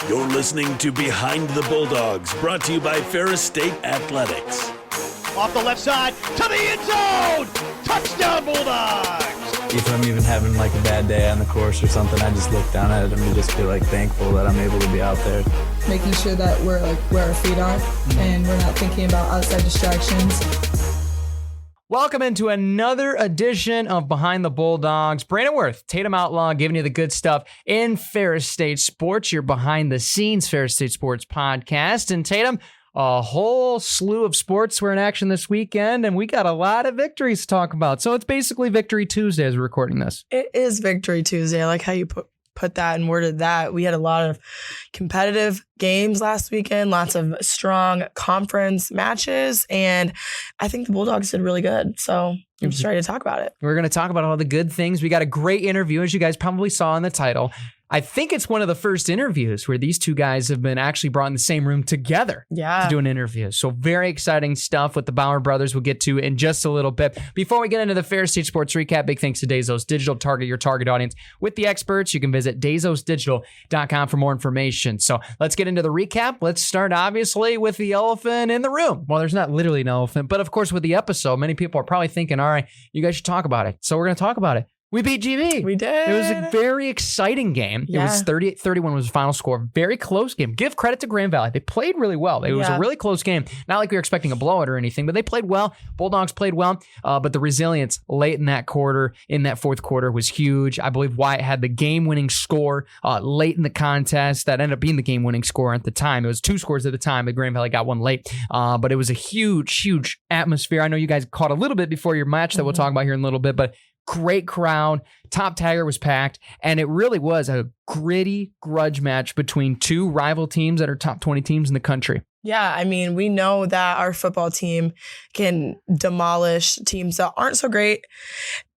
You're listening to Behind the Bulldogs, brought to you by Ferris State Athletics. Off the left side, to the end zone! Touchdown, Bulldogs! If I'm even having like a bad day on the course or something, I just look down at it and just feel like thankful that I'm able to be out there. Making sure that we're like where our feet are and we're not thinking about outside distractions. Welcome into another edition of Behind the Bulldogs. Brandon Worth, Tatum Outlaw, giving you the good stuff in Ferris State Sports, your behind-the-scenes Ferris State Sports podcast. And Tatum, a whole slew of sports were in action this weekend, and we got a lot of victories to talk about. So it's basically Victory Tuesday as we're recording this. It is Victory Tuesday. I like how you put that and worded that. We had a lot of competitive games last weekend, lots of strong conference matches, and I think the Bulldogs did really good. So I'm just ready to talk about it. We're going to talk about all the good things. We got a great interview, as you guys probably saw in the title. I think it's one of the first interviews where these two guys have been actually brought in the same room together to do an interview. So very exciting stuff with the Bauer brothers we'll get to in just a little bit. Before we get into the Ferris State Sports recap, big thanks to Dazos Digital. Target your target audience with the experts. You can visit DazosDigital.com for more information. So let's get into the recap. Let's start obviously with the elephant in the room. Well, there's not literally an elephant, but of course with the episode, many people are probably thinking, all right, you guys should talk about it. So we're going to talk about it. We beat GB. We did. It was a very exciting game. Yeah. It was 38-31 was the final score. Very close game. Give credit to Grand Valley. They played really well. It was a really close game. Not like we were expecting a blowout or anything, but they played well. Bulldogs played well. But the resilience late in that quarter, in that fourth quarter, was huge. I believe Wyatt had the game-winning score late in the contest. That ended up being the game-winning score at the time. It was 2 scores at the time, but Grand Valley got one late. But it was a huge, huge atmosphere. I know you guys caught a little bit before your match that we'll talk about here in a little bit, but great crowd. Top Tagger was packed, and it really was a gritty grudge match between two rival teams that are top 20 teams in the country. Yeah, I mean, we know that our football team can demolish teams that aren't so great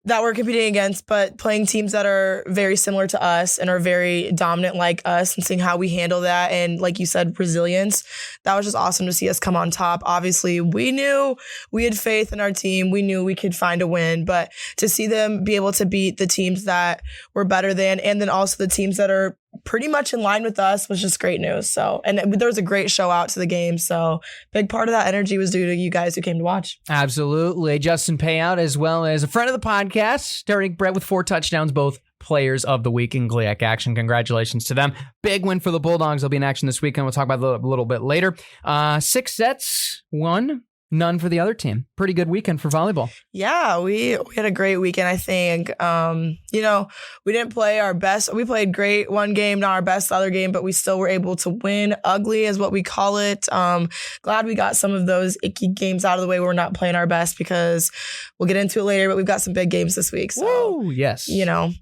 that we're competing against, but playing teams that are very similar to us and are very dominant like us and seeing how we handle that. And like you said, resilience, that was just awesome to see us come on top. Obviously, we knew we had faith in our team. We knew we could find a win, but to see them be able to beat the teams that were better than, and then also the teams that are pretty much in line with us was just great news. So, and there was a great show out to the game. So big part of that energy was due to you guys who came to watch. Absolutely. Justin Payout, as well as a friend of the podcast, Tarick Brett with 4 touchdowns, both players of the week in GLIAC action. Congratulations to them. Big win for the Bulldogs. They'll be in action this weekend. We'll talk about it a little bit later. 6 sets, 1. None for the other team. Pretty good weekend for volleyball. Yeah, we had a great weekend, I think. We didn't play our best. We played great one game, not our best other game, but we still were able to win. Ugly is what we call it. Glad we got some of those icky games out of the way where we're not playing our best, because we'll get into it later, but we've got some big games this week. So, woo, yes.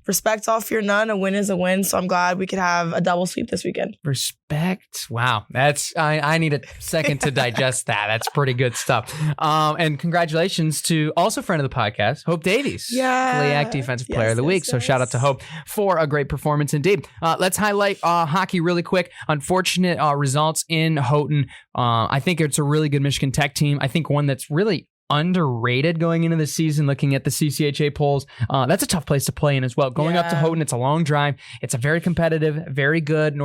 Respect, all fear none. A win is a win. So I'm glad we could have a double sweep this weekend. Respect. Wow. I need a second to digest that. That's pretty good stuff. And congratulations to also friend of the podcast, Hope Davies. Yeah. GLIAC Defensive Player of the Week. So shout out to Hope for a great performance indeed. Let's highlight hockey really quick. Unfortunate results in Houghton. I think it's a really good Michigan Tech team. I think one that's really underrated going into the season, looking at the CCHA polls. That's a tough place to play in as well. Going up to Houghton, it's a long drive. It's a very competitive, very good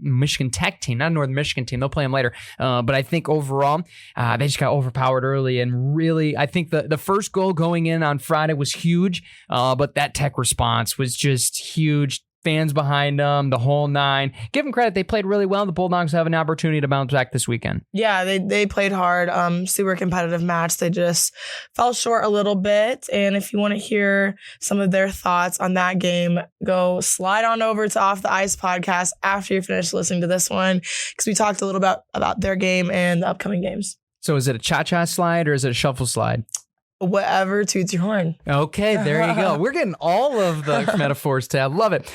Michigan Tech team, not a Northern Michigan team. They'll play them later. But I think overall, they just got overpowered early. And really, I think the first goal going in on Friday was huge. But that Tech response was just huge. Fans behind them, the whole 9. Give them credit. They played really well. The Bulldogs have an opportunity to bounce back this weekend. Yeah, they played hard. Super competitive match. They just fell short a little bit. And if you want to hear some of their thoughts on that game, go slide on over to Off the Ice podcast after you finish listening to this one, because we talked a little bit about their game and the upcoming games. So is it a cha-cha slide or is it a shuffle slide? Whatever toots your horn. Okay, there you go. We're getting all of the metaphors, Tab. Love it.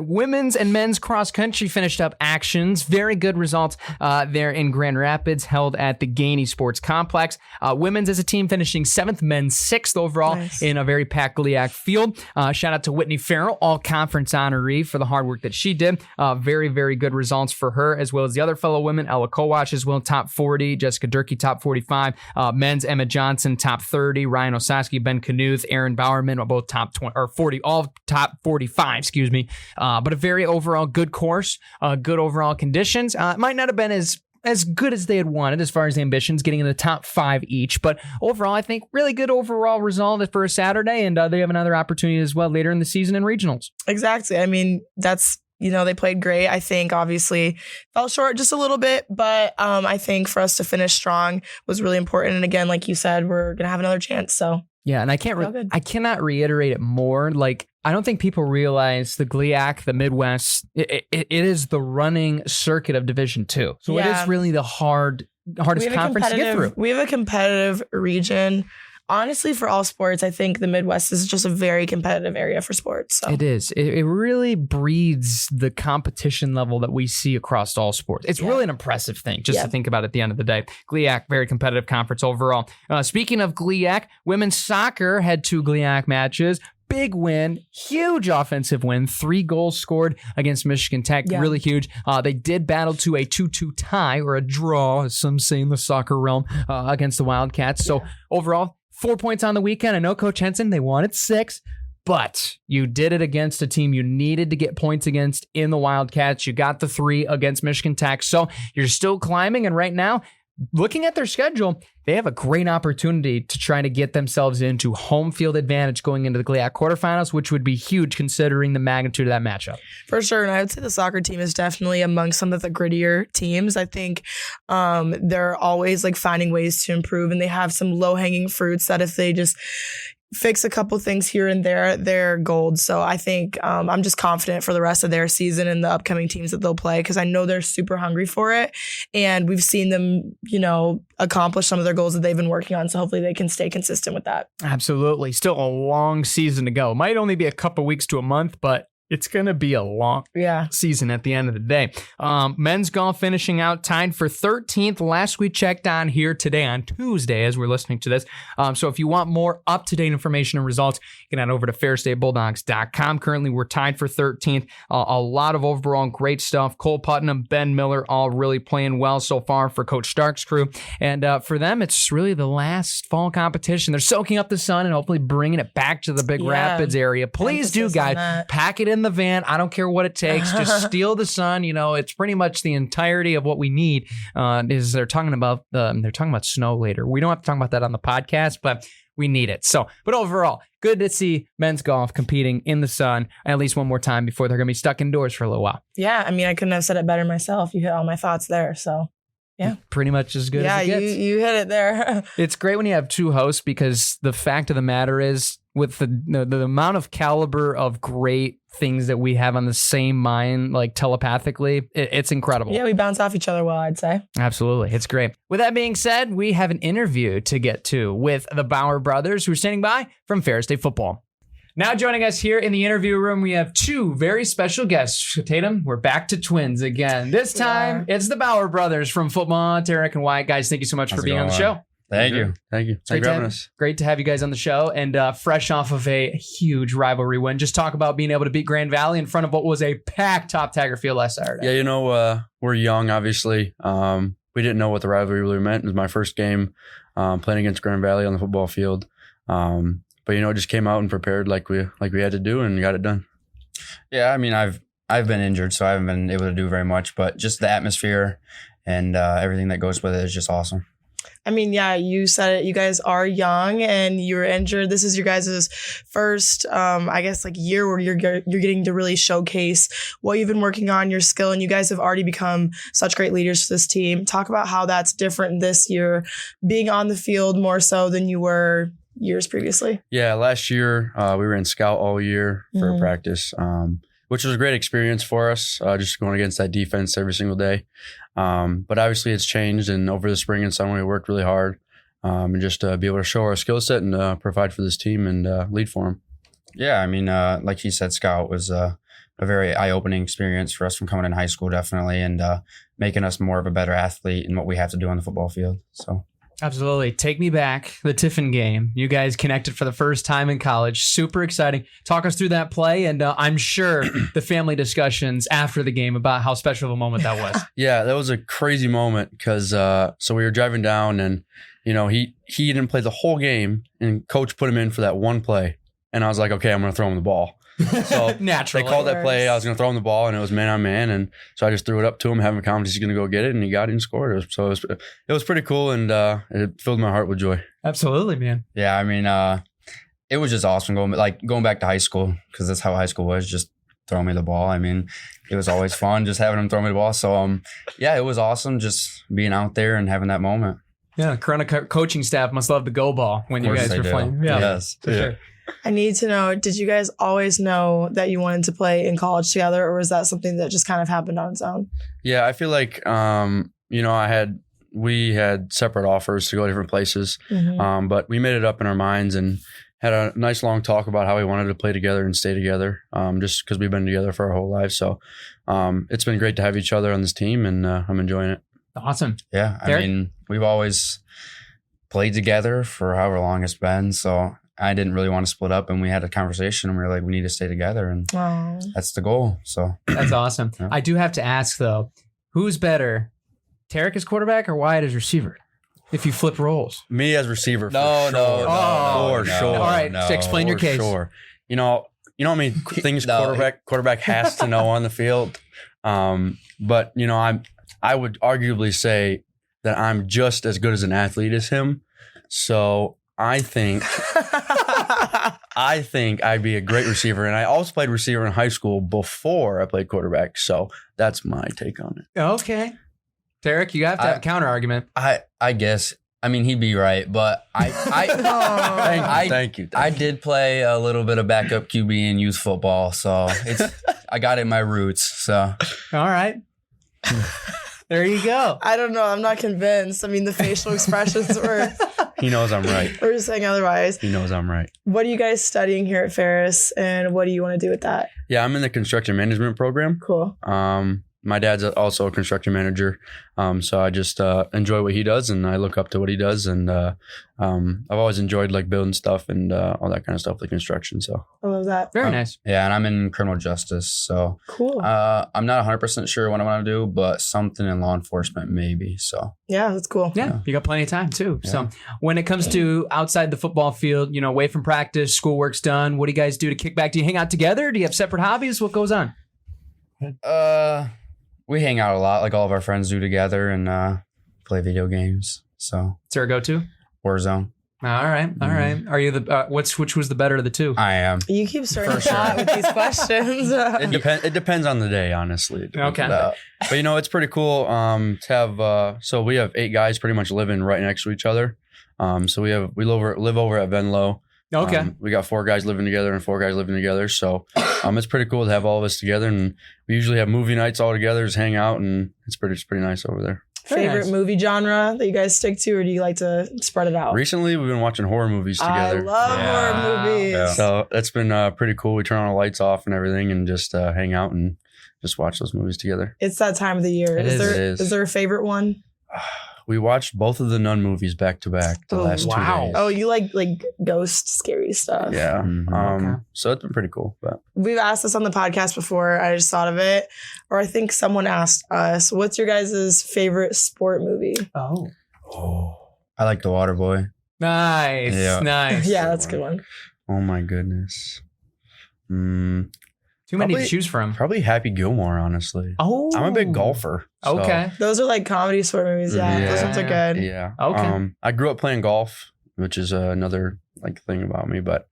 Women's and men's cross country finished up actions. Very good results there in Grand Rapids, held at the Gainey Sports Complex. Women's as a team finishing 7th, men's 6th overall in a very packed GLIAC field. Shout out to Whitney Farrell, all-conference honoree for the hard work that she did. Very, very good results for her, as well as the other fellow women. Ella Kowach as well, top 40. Jessica Durkee, top 45. Men's Emma Johnson, top 30. Petty, Ryan Osowski, Ben Knuth, Aaron Bowerman are both top 20 or 40, all top 45, excuse me. But a very overall good course, good overall conditions. It might not have been as good as they had wanted as far as ambitions, getting in the top 5 each. But overall, I think really good overall result for a Saturday, and they have another opportunity as well later in the season in regionals. Exactly. I mean, that's, they played great. I think obviously fell short just a little bit, but I think for us to finish strong was really important. And again, like you said, we're going to have another chance. So yeah, and I cannot reiterate it more. Like, I don't think people realize the GLIAC, the Midwest, it is the running circuit of Division II. So it is really the hardest conference to get through. We have a competitive region. Honestly, for all sports, I think the Midwest is just a very competitive area for sports. So. It is. It really breeds the competition level that we see across all sports. It's really an impressive thing just to think about at the end of the day. GLIAC, very competitive conference overall. Speaking of GLIAC, women's soccer had 2 GLIAC matches. Big win, huge offensive win, 3 goals scored against Michigan Tech, really huge. They did battle to a 2-2 tie or a draw, as some say in the soccer realm, against the Wildcats. So overall, 4 points on the weekend. I know Coach Henson, they wanted 6, but you did it against a team you needed to get points against in the Wildcats. You got the 3 against Michigan Tech. So you're still climbing, and right now, looking at their schedule, they have a great opportunity to try to get themselves into home field advantage going into the GLIAC quarterfinals, which would be huge considering the magnitude of that matchup. For sure. And I would say the soccer team is definitely among some of the grittier teams. I think they're always like finding ways to improve, and they have some low-hanging fruits that if they just fix a couple things here and there, they're gold. So I think I'm just confident for the rest of their season and the upcoming teams that they'll play, because I know they're super hungry for it. And we've seen them, accomplish some of their goals that they've been working on. So hopefully they can stay consistent with that. Absolutely. Still a long season to go. Might only be a couple weeks to a month, but it's going to be a long season at the end of the day. Men's golf finishing out tied for 13th. Last we checked on here today on Tuesday as we're listening to this. So if you want more up-to-date information and results, you can head over to fairstatebulldogs.com. Currently, we're tied for 13th. A lot of overall great stuff. Cole Putnam, Ben Miller, all really playing well so far for Coach Stark's crew. And for them, it's really the last fall competition. They're soaking up the sun and hopefully bringing it back to the Big Rapids area. Please do, guys. Pack it in the van. I don't care what it takes. Just steal the sun. It's pretty much the entirety of what we need. Is they're talking about snow later. We don't have to talk about that on the podcast, but we need it. So, but overall, good to see men's golf competing in the sun at least one more time before they're going to be stuck indoors for a little while. Yeah, I mean, I couldn't have said it better myself. You hit all my thoughts there. So. Yeah, pretty much as good as it gets. You hit it there. It's great when you have 2 hosts, because the fact of the matter is, with the amount of caliber of great things that we have on the same mind, like telepathically, it's incredible. Yeah, we bounce off each other well, I'd say. Absolutely. It's great. With that being said, we have an interview to get to with the Bauer brothers, who are standing by from Ferris State Football. Now joining us here in the interview room, we have 2 very special guests. Tatum, we're back to twins again. This time, it's the Bauer brothers from football, Tarick and Wyatt. Guys, thank you so much for being on the show. Thank you. Thanks for having us. Great to have you guys on the show. And fresh off of a huge rivalry win, just talk about being able to beat Grand Valley in front of what was a packed Top Tiger field last Saturday. Yeah, we're young, obviously. We didn't know what the rivalry really meant. It was my first game playing against Grand Valley on the football field. But just came out and prepared like we had to do and got it done. Yeah, I mean, I've been injured, so I haven't been able to do very much. But just the atmosphere and everything that goes with it is just awesome. I mean, yeah, you said it. You guys are young and you were injured. This is your guys' first, year where you're getting to really showcase what you've been working on, your skill, and you guys have already become such great leaders for this team. Talk about how that's different this year, being on the field more so than you were years previously. Yeah, last year we were in scout all year for practice, which was a great experience for us, just going against that defense every single day. But obviously it's changed, and over the spring and summer we worked really hard and just be able to show our skill set and provide for this team and lead for them. Yeah, I mean, like he said, scout was a very eye-opening experience for us from coming in high school, definitely, and making us more of a better athlete in what we have to do on the football field. So. Absolutely. Take me back. The Tiffin game. You guys connected for the first time in college. Super exciting. Talk us through that play, and I'm sure the family discussions after the game about how special of a moment that was. Yeah, that was a crazy moment because so we were driving down, and he didn't play the whole game, and coach put him in for that one play. And I was like, okay, I'm going to throw him the ball. So Naturally. they called that play. I was going to throw him the ball, and it was man on man. And so I just threw it up to him, having confidence he's going to go get it, and he got it and scored. It was pretty cool, and it filled my heart with joy. Absolutely, man. Yeah, I mean, it was just awesome going back to high school, because that's how high school was, just throw me the ball. I mean, it was always fun just having him throw me the ball. So, yeah, it was awesome just being out there and having that moment. Yeah, Corona coaching staff must love the go ball when you guys were playing. Yeah, yes. for sure. I need to know, did you guys always know that you wanted to play in college together, or was that something that just kind of happened on its own? Yeah, I feel like, we had separate offers to go different places, but we made it up in our minds and had a nice long talk about how we wanted to play together and stay together, just because we've been together for our whole lives. So it's been great to have each other on this team, and I'm enjoying it. Awesome. Yeah, I mean, we've always played together for however long it's been, so I didn't really want to split up, and we had a conversation, and we were like, we need to stay together, and that's the goal. So that's awesome. Yeah. I do have to ask though, who's better, Tarick as quarterback or Wyatt as receiver? If you flip roles, Me as receiver, No, for sure. All right, so explain your case. Sure. You know how many things quarterback has to know on the field. But I would arguably say that I'm just as good as an athlete as him. So I think I'd be a great receiver. And I also played receiver in high school before I played quarterback. So that's my take on it. Okay. Tarick, you have to have a counter argument. I guess, I mean, he'd be right, but Thank you. I did play a little bit of backup QB in youth football, so I got it in my roots. So All right. There you go. I don't know. I'm not convinced. I mean, the facial expressions were He knows I'm right. we're just saying otherwise. He knows I'm right. What are you guys studying here at Ferris, and what do you want to do with that? Yeah, I'm in the construction management program. Cool. My dad's also a construction manager, so I just enjoy what he does, and I look up to what he does, and I've always enjoyed like building stuff and all that kind of stuff, like construction. So I love that. Very nice. yeah, and I'm in criminal justice, so Cool. I'm not 100% sure what I want to do, but something in law enforcement maybe. So Yeah, that's cool. Yeah, you got plenty of time too. So when it comes to outside the football field, away from practice, schoolwork's done, what do you guys do to kick back? Do you hang out together? Do you have separate hobbies? What goes on? we hang out a lot, like all of our friends do together, and play video games. So Is there a go-to? Warzone. All right. Are you the which was the better of the two? I am. You keep starting For to thought with these questions. it depends on the day, honestly. Okay. But it's pretty cool to have. So we have 8 guys pretty much living right next to each other. So we live over at Venlo. Okay. We got 4 guys living together and 4 guys living together. So it's pretty cool to have all of us together, and we usually have movie nights all together, just hang out, and it's pretty nice over there. Very Favorite nice. movie genre that you guys stick to, or do you like to spread it out? Recently, we've been watching horror movies together. I love horror movies. Yeah. So that's been pretty cool. We turn on the lights off and everything, and just hang out and just watch those movies together. It's that time of the year. It is. Is there a favorite one? We watched both of the Nun movies back to back the last 2 days. Oh, you like ghost scary stuff. Yeah. Mhm. So it's been pretty cool. But We've asked this on the podcast before. I just thought of it. Or I think someone asked us, what's your guys' favorite sport movie? Oh. I like The Water Boy. Nice. Yeah. Nice. Yeah, that's a good one. oh my goodness. Too many to Probably- choose from. Probably Happy Gilmore, honestly. Oh. I'm a big golfer. so- Okay. Those are like comedy sport movies. Yeah, those ones are good. Yeah. Okay. I grew up playing golf, which is another thing about me, but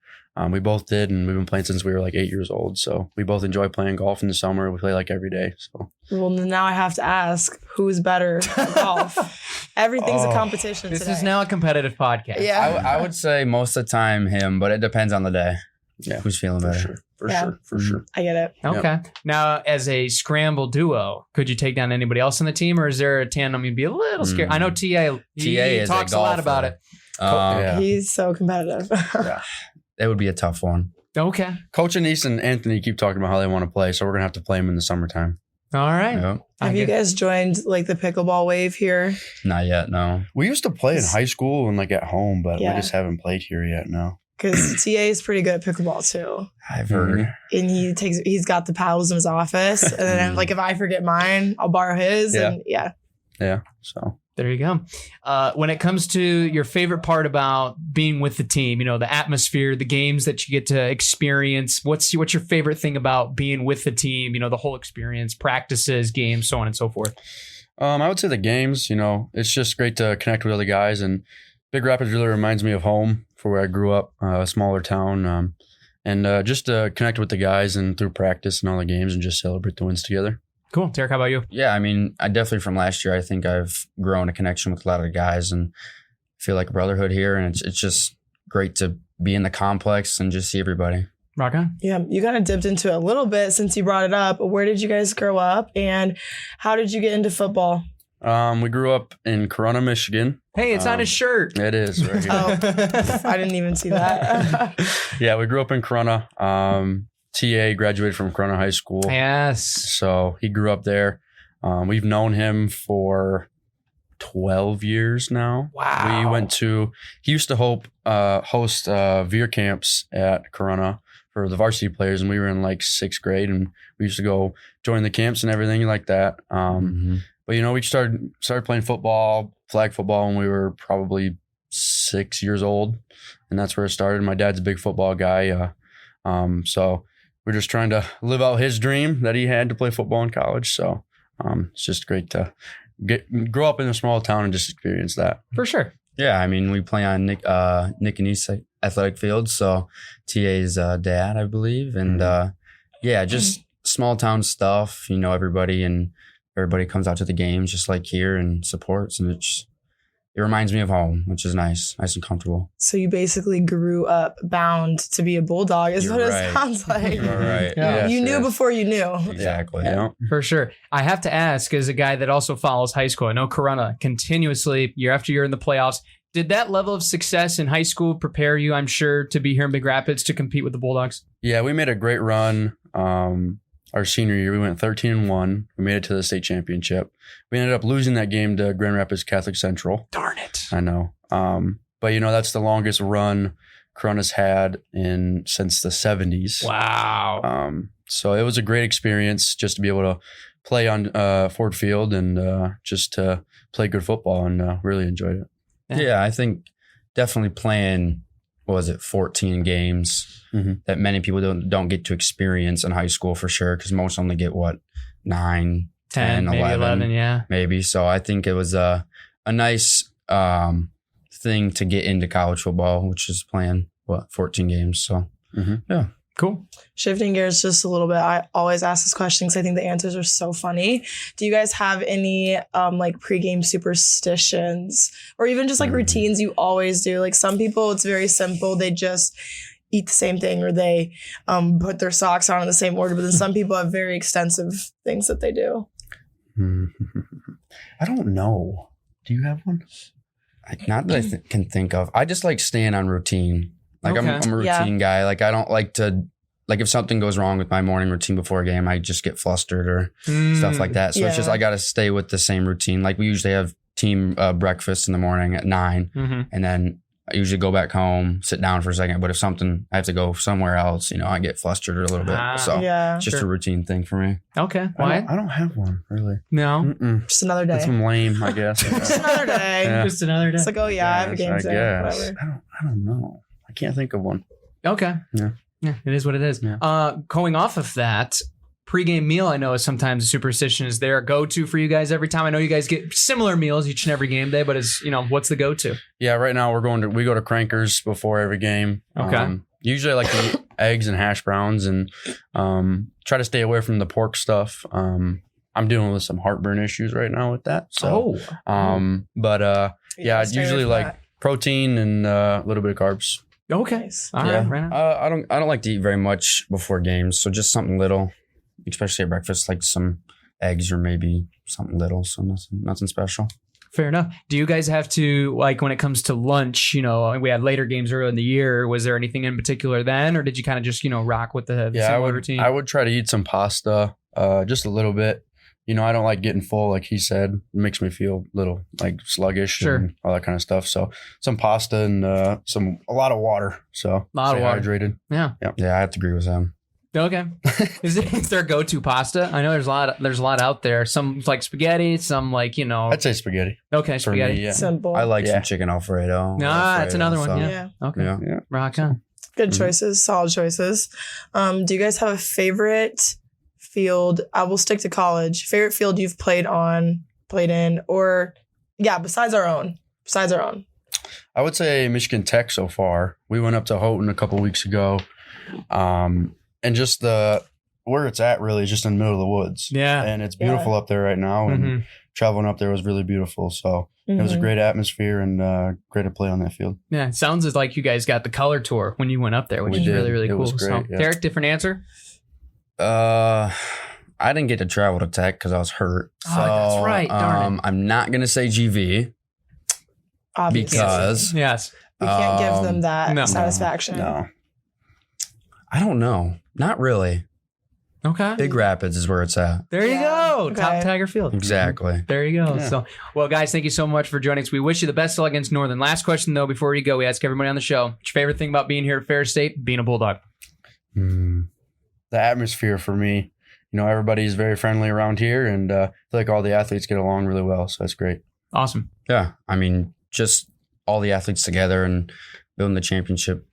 we both did, and we've been playing since we were 8 years old. So we both enjoy playing golf in the summer. We play every day. So Well, now I have to ask, who's better at golf? Everything's a competition This today. is now a competitive podcast. Yeah. I would say most of the time him, but it depends on the day. Yeah. Who's feeling better? For Yeah. sure. I get it. Okay. Now, as a scramble duo, could you take down anybody else on the team, or is there a tandem you'd be a little scared? I know TA. He is talks a a lot golfer. about it. Yeah. He's so competitive. It would be a tough one. Okay. Coach Anise and Anthony keep talking about how they want to play, so we're gonna have to play them in the summertime. All right. Yeah. Have you guys joined the pickleball wave here? Not yet, no. We used to play in high school and at home, but Yeah. we just haven't played here yet. No. Because TA is pretty good at pickleball too. I've heard. And he's got the paddles in his office. And then if I forget mine, I'll borrow his. Yeah. And yeah. Yeah. So There you go. When it comes to your favorite part about being with the team, the atmosphere, the games that you get to experience, what's your favorite thing about being with the team, the whole experience, practices, games, so on and so forth? I would say the games, it's just great to connect with other guys. And Big Rapids really reminds me of home for where I grew up, a smaller town. And just to connect with the guys and through practice and all the games and just celebrate the wins together. Cool. Tarick, how about you? Yeah, I mean, I definitely from last year, I think I've grown a connection with a lot of the guys and feel like a brotherhood here. And it's just great to be in the complex and just see everybody. Rock on. Yeah, you kind of dipped into it a little bit since you brought it up. Where did you guys grow up and how did you get into football? We grew up in Corona, Michigan. Hey, it's on his shirt. It is right here. Oh, I didn't even see that. Yeah, we grew up in Corona. TA graduated from Corona High School. Yes. So he grew up there. We've known him for 12 years now. Wow. He used to host veer camps at Corona for the varsity players, and we were in like 6th grade, and we used to go join the camps and everything like that. But we started playing football, flag football, when we were probably 6 years old, and that's where it started. My dad's a big football guy, so we're just trying to live out his dream that he had to play football in college. So it's just great to grow up in a small town and just experience that. For sure. Yeah, I mean, we play on Nick and East athletic field, so TA's dad, I believe, and just small town stuff. Everybody comes out to the games just like here and supports, and it reminds me of home, which is nice and comfortable. So you basically grew up bound to be a Bulldog, is what it sounds like. You're right. Yeah. You knew before you knew. Exactly. Yeah. For sure. I have to ask, as a guy that also follows high school, I know Corona continuously, year after year in the playoffs. Did that level of success in high school prepare you, I'm sure, to be here in Big Rapids to compete with the Bulldogs? Yeah, we made a great run. Our senior year, we went 13-1. We made it to the state championship. We ended up losing that game to Grand Rapids Catholic Central. Darn it. I know. But that's the longest run Corona's had since the 70s. Wow. So it was a great experience just to be able to play on Ford Field and just to play good football, and really enjoyed it. Yeah, I think definitely playing, 14 games that many people don't get to experience in high school for sure, because most only get 9, 10, maybe 11, yeah. Maybe. So I think it was a nice thing to get into college football, which is playing 14 games. So yeah. Cool. Shifting gears just a little bit, I always ask this question because I think the answers are so funny. Do you guys have any pregame superstitions or even just routines you always do? Like some people, it's very simple. They just eat the same thing or they put their socks on in the same order. But then some people have very extensive things that they do. I don't know. Do you have one? Not that I can think of. I just like staying on routine. Like I'm a routine guy. Like I don't like to, if something goes wrong with my morning routine before a game, I just get flustered or stuff like that. So it's just, I got to stay with the same routine. Like we usually have team breakfast in the morning at 9 and then I usually go back home, sit down for a second. But if I have to go somewhere else, I get flustered a little bit. So it's just a routine thing for me. Okay. Why? I don't have one really. No. Just another day. That's lame, I guess. Just another day. Yeah. Just another day. It's like, I have a game today. Whatever. I don't know. I can't think of one. Okay. Yeah. Yeah, it is what it is. Yeah. Going off of that, pregame meal, I know is sometimes a superstition. Is there a go-to for you guys every time? I know you guys get similar meals each and every game day, but what's the go-to? Yeah, right now we go to Crankers before every game. Okay. Usually I like to eat eggs and hash browns and try to stay away from the pork stuff. I'm dealing with some heartburn issues right now with that. So, I usually like protein and a little bit of carbs. Okay. All right. Right now. I don't like to eat very much before games, so just something little, especially at breakfast, like some eggs or maybe something little, so nothing special. Fair enough. Do you guys have to, when it comes to lunch, we had later games earlier in the year, was there anything in particular then, or did you kind of just, rock with the similar routine? I would try to eat some pasta, just a little bit. I don't like getting full, like he said. It makes me feel a little sluggish and all that kind of stuff. So some pasta and a lot of water. So a lot of water. Hydrated. Yeah. Yeah, I have to agree with him. Okay. Is there a go-to pasta? I know there's a lot out there. Some like spaghetti, some like, I'd say spaghetti. Okay, For spaghetti. me, yeah. Simple. I like some chicken Alfredo. That's another one. so- Yeah. Okay. Yeah. Rock on. Good choices, solid choices. Do you guys have a favorite field? I will stick to college. Favorite field you've played in, or besides our own. I would say Michigan Tech so far. We went up to Houghton a couple weeks ago. And just where it's at really is just in the middle of the woods. Yeah. And it's beautiful up there right now. And traveling up there was really beautiful. So it was a great atmosphere and great to play on that field. Yeah, it sounds like you guys got the color tour when you went up there, which We is did. really, really It cool. was great, So, yeah. Tarick, different answer? I didn't get to travel to Tech because I was hurt. Oh, that's right. Darn it. I'm not going to say GV Obviously. because Yes. we can't give them that no. satisfaction. No. I don't know. Not really. Okay. Big Rapids is where it's at. There you Yeah, go. okay. Top Tiger Field. Exactly. There you go. Yeah. So, well, guys, thank you so much for joining us. We wish you the best of luck against Northern. Last question, though, before we go, we ask everybody on the show, what's your favorite thing about being here at Ferris State? Being a Bulldog. The atmosphere for me, everybody's very friendly around here, and I feel like all the athletes get along really well. So that's great. Awesome. Yeah. I mean, just all the athletes together and building the championship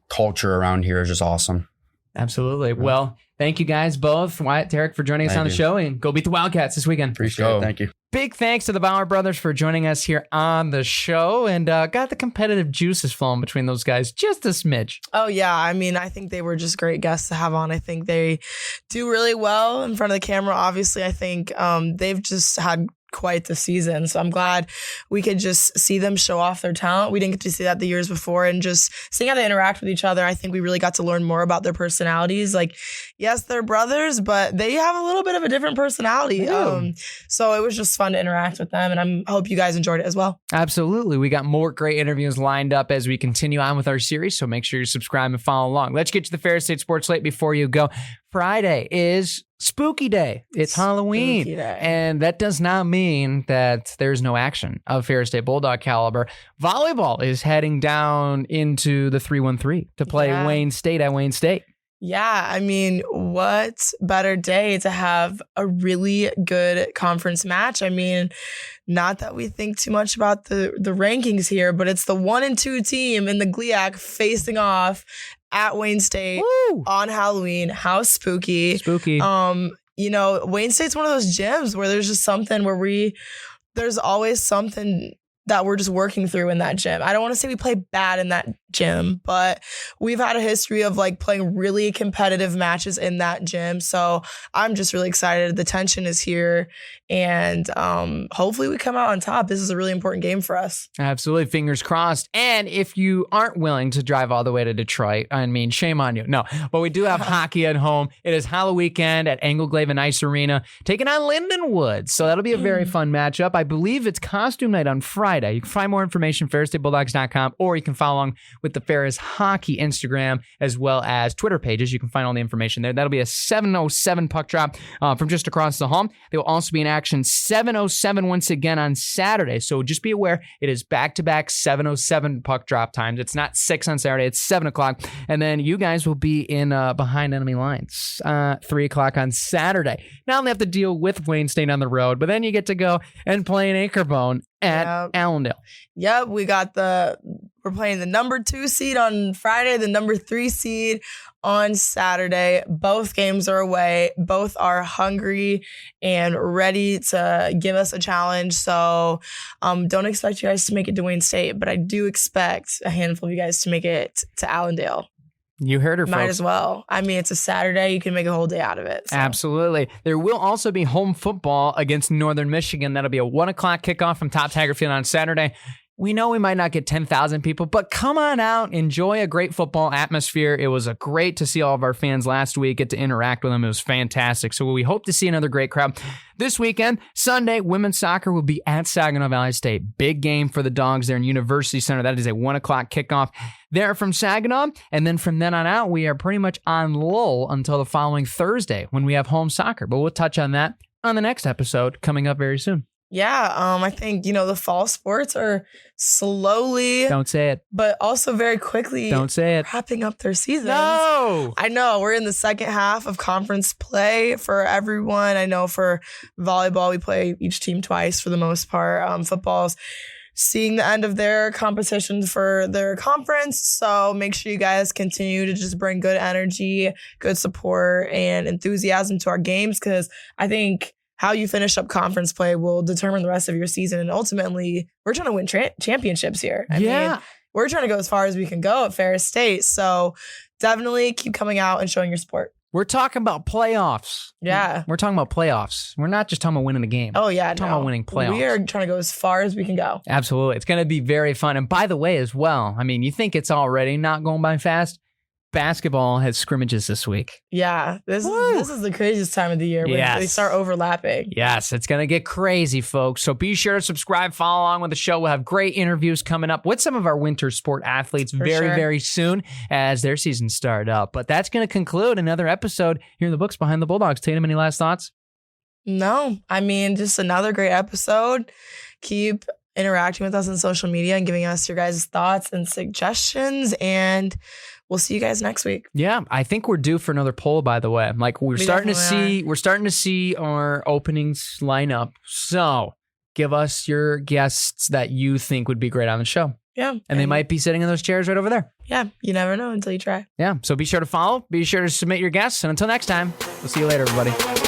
culture around here is just awesome. Absolutely. Well, thank you guys both, Wyatt, Tarick, for joining us Thank on the you. show, and go beat the Wildcats this weekend. Appreciate go. it. Thank you. Big thanks to the Bauer brothers for joining us here on the show, and got the competitive juices flowing between those guys just a smidge. Oh, yeah. I mean, I think they were just great guests to have on. I think they do really well in front of the camera. Obviously, I think they've just had quite the season. So I'm glad we could just see them show off their talent. We didn't get to see that the years before, and just seeing how they interact with each other. I think we really got to learn more about their personalities. Like, yes, they're brothers, but they have a little bit of a different personality. So it was just fun to interact with them, and I hope you guys enjoyed it as well. Absolutely. We got more great interviews lined up as we continue on with our series, so make sure you subscribe and follow along. Let's get to the Ferris State Sports Slate before you go. Friday is Spooky Day. It's Halloween. Spooky Day. And that does not mean that there's no action of Ferris State Bulldog caliber. Volleyball is heading down into the 313 to play Yeah. Wayne State at Wayne State. Yeah, I mean, what better day to have a really good conference match? I mean, not that we think too much about the rankings here, but it's the 1 and 2 team in the GLIAC facing off at Wayne State Woo! on Halloween. How spooky. Spooky. Wayne State's one of those gyms where there's just something where there's always something that we're just working through in that gym. I don't want to say we play bad in that gym, but we've had a history of like playing really competitive matches in that gym. So I'm just really excited. The tension is here, and hopefully we come out on top. This is a really important game for us. Absolutely. Fingers crossed. And if you aren't willing to drive all the way to Detroit, I mean, shame on you. No, but we do have hockey at home. It is Halloween weekend at Engelglave and Ice Arena, taking on Lindenwood. So that'll be a very fun matchup. I believe it's costume night on Friday. You can find more information at ferrisstatebulldogs.com, or you can follow along with the Ferris Hockey Instagram as well as Twitter pages. You can find all the information there. That'll be a 7:07 puck drop from just across the hall. They will also be in action 7:07 once again on Saturday. So just be aware, it is back-to-back 7:07 puck drop times. It's not 6 on Saturday, it's 7 o'clock. And then you guys will be in behind enemy lines 3 o'clock on Saturday. Not only have to deal with Wayne State on the road, but then you get to go and play in Acrebone at Allendale. Yep, we're playing the number 2 seed on Friday, the number 3 seed on Saturday. Both games are away. Both are hungry and ready to give us a challenge. So don't expect you guys to make it to Wayne State, but I do expect a handful of you guys to make it to Allendale. You heard her, Might folks. as well. I mean, it's a Saturday. You can make a whole day out of it. So. Absolutely. There will also be home football against Northern Michigan. That'll be a 1 o'clock kickoff from Top Tiger Field on Saturday. We know we might not get 10,000 people, but come on out, enjoy a great football atmosphere. It was great to see all of our fans last week, get to interact with them. It was fantastic. So we hope to see another great crowd. This weekend, Sunday, women's soccer will be at Saginaw Valley State. Big game for the Dogs there in University Center. That is a 1 o'clock kickoff there from Saginaw. And then from then on out, we are pretty much on lull until the following Thursday when we have home soccer. But we'll touch on that on the next episode coming up very soon. I think, the fall sports are slowly, Don't say it. but also very quickly Don't say it. wrapping up their seasons. No. I know we're in the second half of conference play for everyone. I know for volleyball, we play each team twice for the most part. Football's seeing the end of their competitions for their conference. So make sure you guys continue to just bring good energy, good support, and enthusiasm to our games, because I think how you finish up conference play will determine the rest of your season. And ultimately, we're trying to win championships here. I mean, we're trying to go as far as we can go at Ferris State. So definitely keep coming out and showing your support. We're talking about playoffs. Yeah. We're talking about playoffs. We're not just talking about winning the game. Oh, yeah. We're talking about winning playoffs. We are trying to go as far as we can go. Absolutely. It's going to be very fun. And by the way, as well, I mean, you think it's already not going by fast? Basketball has scrimmages this week. Yeah. This is the craziest time of the year when they start overlapping. Yes, it's going to get crazy, folks. So be sure to subscribe, follow along with the show. We'll have great interviews coming up with some of our winter sport athletes very soon as their season start up. But that's going to conclude another episode here in the books behind the Bulldogs. Tatum, any last thoughts? No. I mean, just another great episode. Keep interacting with us on social media and giving us your guys' thoughts and suggestions, and we'll see you guys next week. Yeah, I think we're due for another poll, by the way. Like we're starting to see our openings line up. So give us your guests that you think would be great on the show. Yeah. And they might be sitting in those chairs right over there. Yeah, you never know until you try. Yeah. So be sure to follow, be sure to submit your guests, and until next time, we'll see you later, everybody.